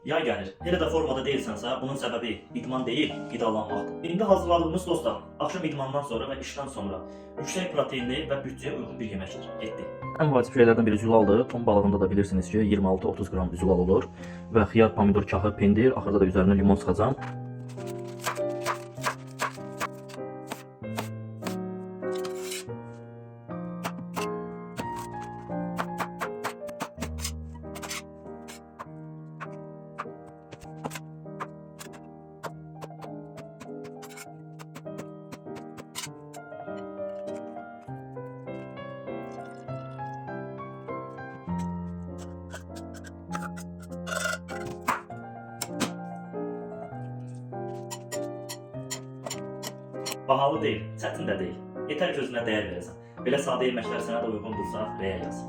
Yay gəlir. Elə də formada deyilsənsə, bunun səbəbi idman deyil, qidalanmaqdır. İndi hazırladığımız dostlar, axşam idmandan sonra və işdən sonra yüksək proteinli və bütçəyə uyğun bir yeməkdir. Getdi. Ən vacib şeylərdən biri zülaldır. Ton balığında da bilirsiniz ki, 26-30 qram zülal olur və xiyar, pomidor, kahı, pendir, axırda da üzərinə limon sıxacam. Bahalı deyil, çətin də deyil. Yetər ki özünə dəyər verəsən. Belə sadə yeməklər sənə də uyğundursa, reyə yaz.